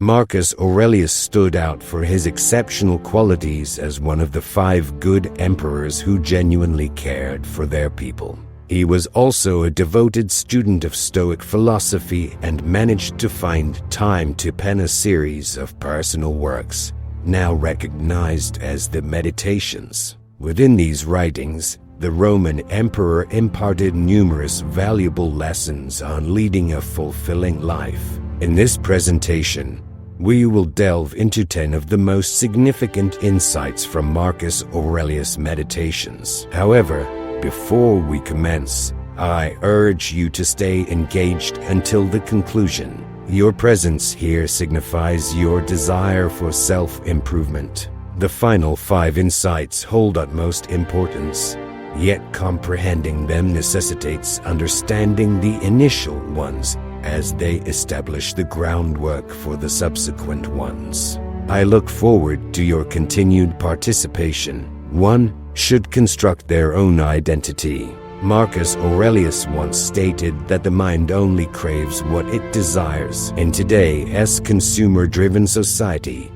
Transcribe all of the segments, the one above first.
Marcus Aurelius stood out for his exceptional qualities as one of the 5 good emperors who genuinely cared for their people. He was also a devoted student of Stoic philosophy and managed to find time to pen a series of personal works, now recognized as the Meditations. Within these writings, the Roman emperor imparted numerous valuable lessons on leading a fulfilling life. In this presentation, we will delve into 10 of the most significant insights from Marcus Aurelius' Meditations. However, before we commence, I urge you to stay engaged until the conclusion. Your presence here signifies your desire for self-improvement. The final 5 insights hold utmost importance, yet comprehending them necessitates understanding the initial ones as they establish the groundwork for the subsequent ones. I look forward to your continued participation. 1. Should construct their own identity. Marcus Aurelius once stated that the mind only craves what it desires. In today's consumer-driven society,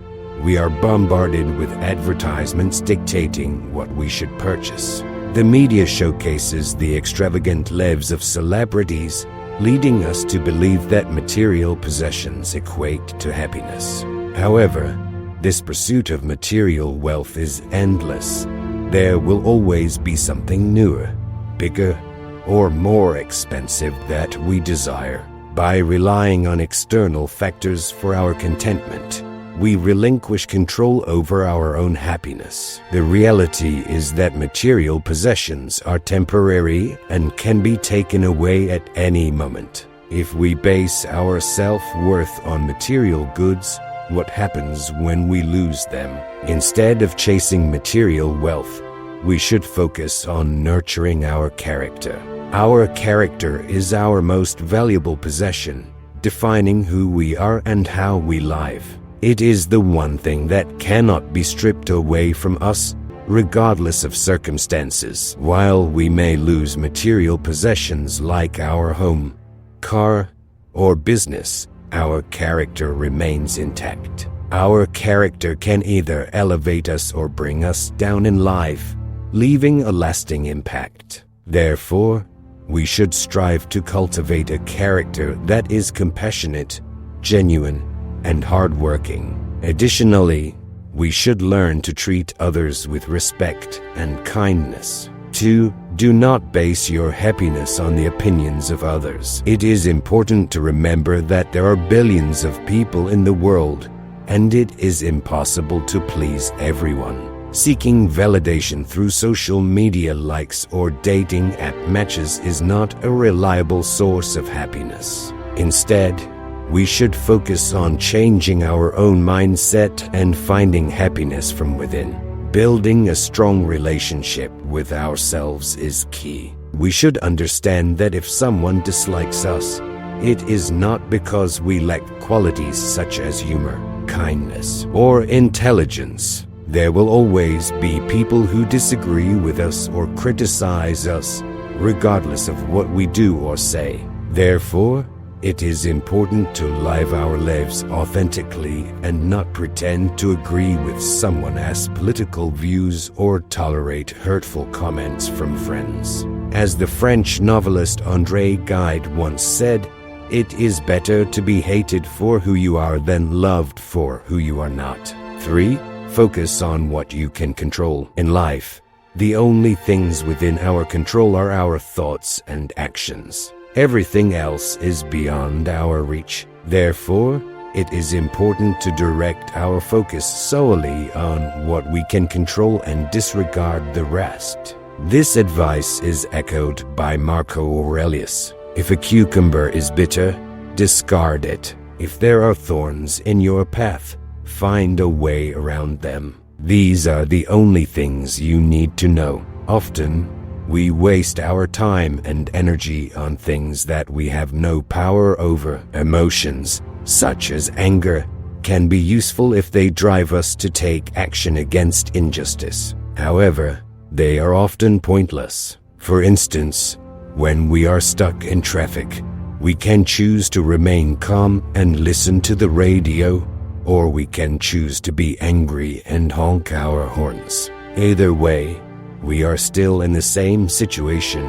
we are bombarded with advertisements dictating what we should purchase. The media showcases the extravagant lives of celebrities, leading us to believe that material possessions equate to happiness. However, this pursuit of material wealth is endless. There will always be something newer, bigger, or more expensive that we desire. By relying on external factors for our contentment, we relinquish control over our own happiness. The reality is that material possessions are temporary and can be taken away at any moment. If we base our self-worth on material goods, what happens when we lose them? Instead of chasing material wealth, we should focus on nurturing our character. Our character is our most valuable possession, defining who we are and how we live. It is the one thing that cannot be stripped away from us, regardless of circumstances. While we may lose material possessions like our home, car, or business, our character remains intact. Our character can either elevate us or bring us down in life, leaving a lasting impact. Therefore, we should strive to cultivate a character that is compassionate, genuine, and hardworking. Additionally, we should learn to treat others with respect and kindness. 2. Do not base your happiness on the opinions of others. It is important to remember that there are billions of people in the world, and it is impossible to please everyone. Seeking validation through social media likes or dating app matches is not a reliable source of happiness. Instead, we should focus on changing our own mindset and finding happiness from within. Building a strong relationship with ourselves is key. We should understand that if someone dislikes us, it is not because we lack qualities such as humor, kindness, or intelligence. There will always be people who disagree with us or criticize us, regardless of what we do or say. Therefore, it is important to live our lives authentically and not pretend to agree with someone's political views or tolerate hurtful comments from friends. As the French novelist André Gide once said, "It is better to be hated for who you are than loved for who you are not." 3. Focus on what you can control. In life, the only things within our control are our thoughts and actions. Everything else is beyond our reach. Therefore, it is important to direct our focus solely on what we can control and disregard the rest. This advice is echoed by Marcus Aurelius. If a cucumber is bitter, discard it. If there are thorns in your path, find a way around them. These are the only things you need to know. Often, we waste our time and energy on things that we have no power over. Emotions, such as anger, can be useful if they drive us to take action against injustice. However, they are often pointless. For instance, when we are stuck in traffic, we can choose to remain calm and listen to the radio, or we can choose to be angry and honk our horns. Either way, we are still in the same situation,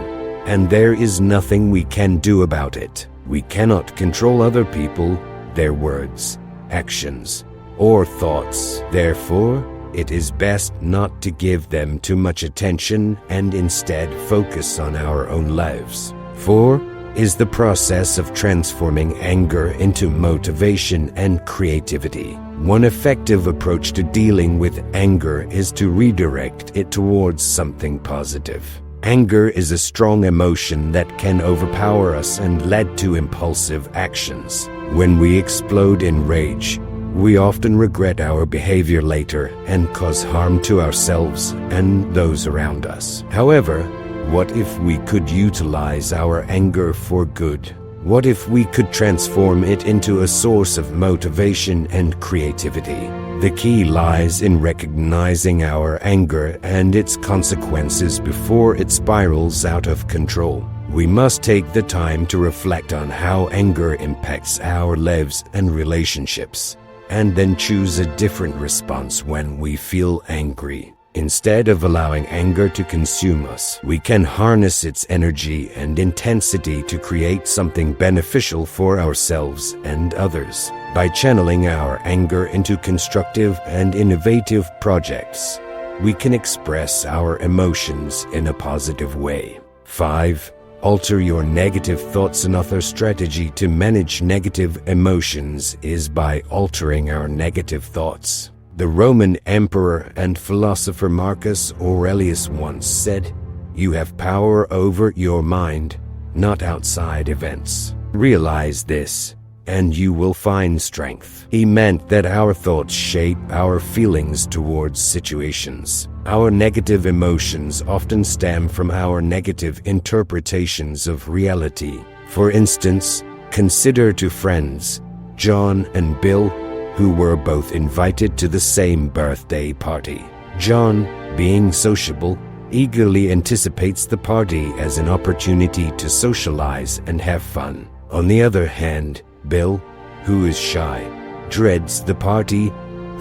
and there is nothing we can do about it. We cannot control other people, their words, actions, or thoughts. Therefore, it is best not to give them too much attention and instead focus on our own lives. 4 is the process of transforming anger into motivation and creativity. One effective approach to dealing with anger is to redirect it towards something positive. Anger is a strong emotion that can overpower us and lead to impulsive actions. When we explode in rage, we often regret our behavior later and cause harm to ourselves and those around us. However, what if we could utilize our anger for good? What if we could transform it into a source of motivation and creativity? The key lies in recognizing our anger and its consequences before it spirals out of control. We must take the time to reflect on how anger impacts our lives and relationships, and then choose a different response when we feel angry. Instead of allowing anger to consume us, we can harness its energy and intensity to create something beneficial for ourselves and others. By channeling our anger into constructive and innovative projects, we can express our emotions in a positive way. 5. Alter your negative thoughts. Another strategy to manage negative emotions is by altering our negative thoughts. The Roman emperor and philosopher Marcus Aurelius once said, "You have power over your mind, not outside events. Realize this, and you will find strength." He meant that our thoughts shape our feelings towards situations. Our negative emotions often stem from our negative interpretations of reality. For instance, consider two friends, John and Bill, who were both invited to the same birthday party. John, being sociable, eagerly anticipates the party as an opportunity to socialize and have fun. On the other hand, Bill, who is shy, dreads the party,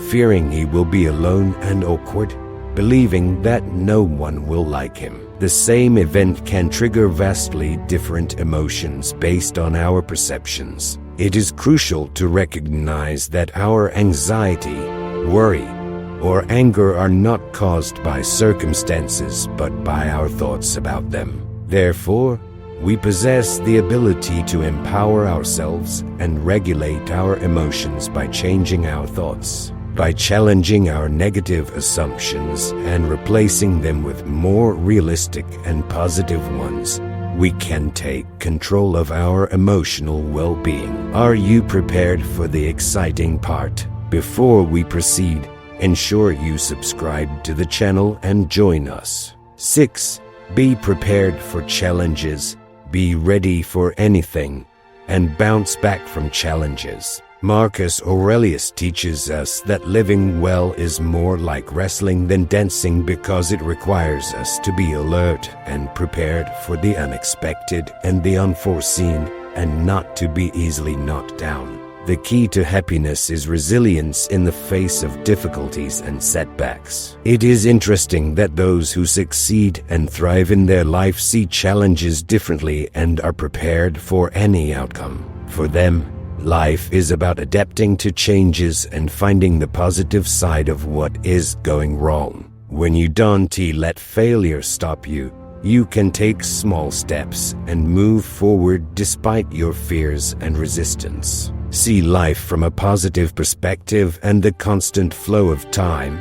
fearing he will be alone and awkward, believing that no one will like him. The same event can trigger vastly different emotions based on our perceptions. It is crucial to recognize that our anxiety, worry, or anger are not caused by circumstances but by our thoughts about them. Therefore, we possess the ability to empower ourselves and regulate our emotions by changing our thoughts. By challenging our negative assumptions and replacing them with more realistic and positive ones, we can take control of our emotional well-being. Are you prepared for the exciting part? Before we proceed, ensure you subscribe to the channel and join us. 6. Be prepared for challenges. Be ready for anything and bounce back from challenges. Marcus Aurelius teaches us that living well is more like wrestling than dancing because it requires us to be alert and prepared for the unexpected and the unforeseen, and not to be easily knocked down. The key to happiness is resilience in the face of difficulties and setbacks. It is interesting that those who succeed and thrive in their life see challenges differently and are prepared for any outcome. For them, life is about adapting to changes and finding the positive side of what is going wrong. When you don't let failure stop you, you can take small steps and move forward despite your fears and resistance. See life from a positive perspective and the constant flow of time.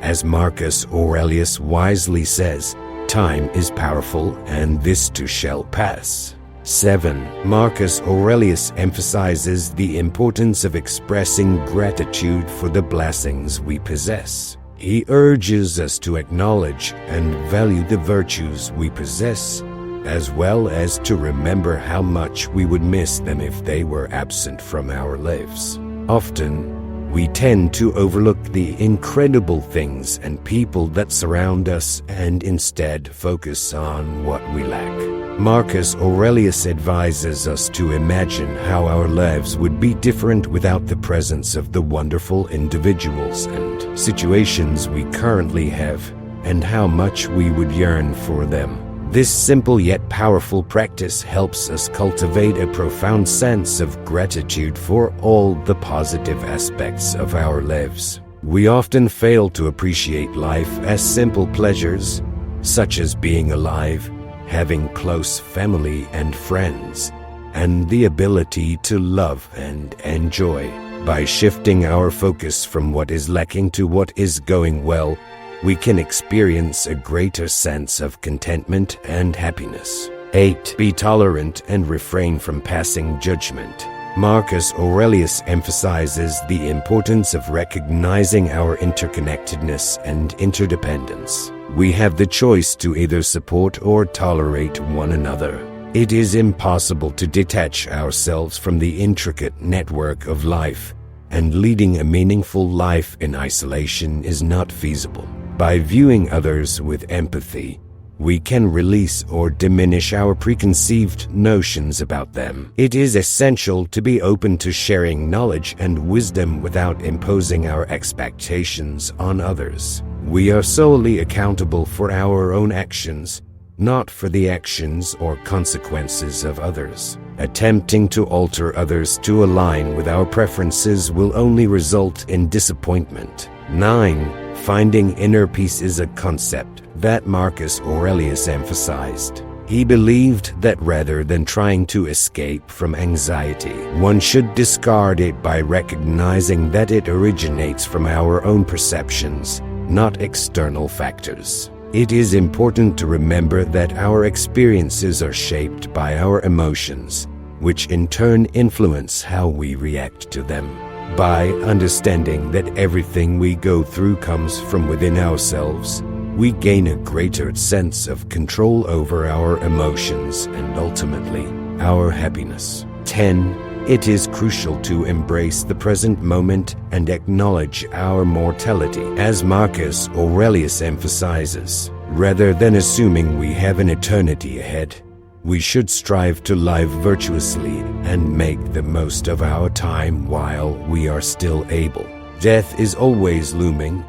As Marcus Aurelius wisely says, "Time is powerful, and this too shall pass." 7. Marcus Aurelius emphasizes the importance of expressing gratitude for the blessings we possess. He urges us to acknowledge and value the virtues we possess, as well as to remember how much we would miss them if they were absent from our lives. Often, we tend to overlook the incredible things and people that surround us and instead focus on what we lack. Marcus Aurelius advises us to imagine how our lives would be different without the presence of the wonderful individuals and situations we currently have, and how much we would yearn for them. This simple yet powerful practice helps us cultivate a profound sense of gratitude for all the positive aspects of our lives. We often fail to appreciate life as simple pleasures, such as being alive, having close family and friends, and the ability to love and enjoy. By shifting our focus from what is lacking to what is going well, we can experience a greater sense of contentment and happiness. 8. Be tolerant and refrain from passing judgment. Marcus Aurelius emphasizes the importance of recognizing our interconnectedness and interdependence. We have the choice to either support or tolerate one another. It is impossible to detach ourselves from the intricate network of life, and leading a meaningful life in isolation is not feasible. By viewing others with empathy, we can release or diminish our preconceived notions about them. It is essential to be open to sharing knowledge and wisdom without imposing our expectations on others. We are solely accountable for our own actions, not for the actions or consequences of others. Attempting to alter others to align with our preferences will only result in disappointment. 9. Finding inner peace is a concept that Marcus Aurelius emphasized. He believed that rather than trying to escape from anxiety, one should discard it by recognizing that it originates from our own perceptions, not external factors. It is important to remember that our experiences are shaped by our emotions, which in turn influence how we react to them. By understanding that everything we go through comes from within ourselves, we gain a greater sense of control over our emotions and ultimately, our happiness. 10. It is crucial to embrace the present moment and acknowledge our mortality. As Marcus Aurelius emphasizes, rather than assuming we have an eternity ahead, we should strive to live virtuously and make the most of our time while we are still able. Death is always looming,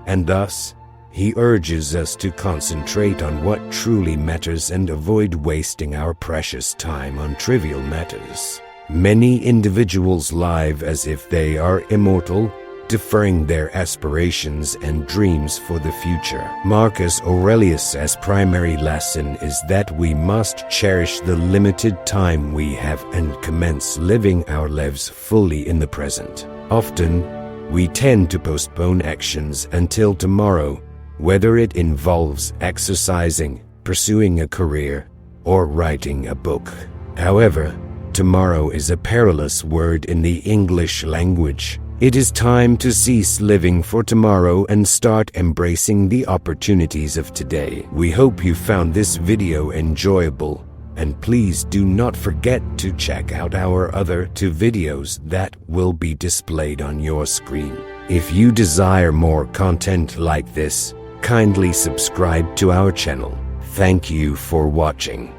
and thus, he urges us to concentrate on what truly matters and avoid wasting our precious time on trivial matters. Many individuals live as if they are immortal, deferring their aspirations and dreams for the future. Marcus Aurelius' primary lesson is that we must cherish the limited time we have and commence living our lives fully in the present. Often, we tend to postpone actions until tomorrow, whether it involves exercising, pursuing a career, or writing a book. However, tomorrow is a perilous word in the English language. It is time to cease living for tomorrow and start embracing the opportunities of today. We hope you found this video enjoyable, and please do not forget to check out our other 2 videos that will be displayed on your screen. If you desire more content like this, kindly subscribe to our channel. Thank you for watching.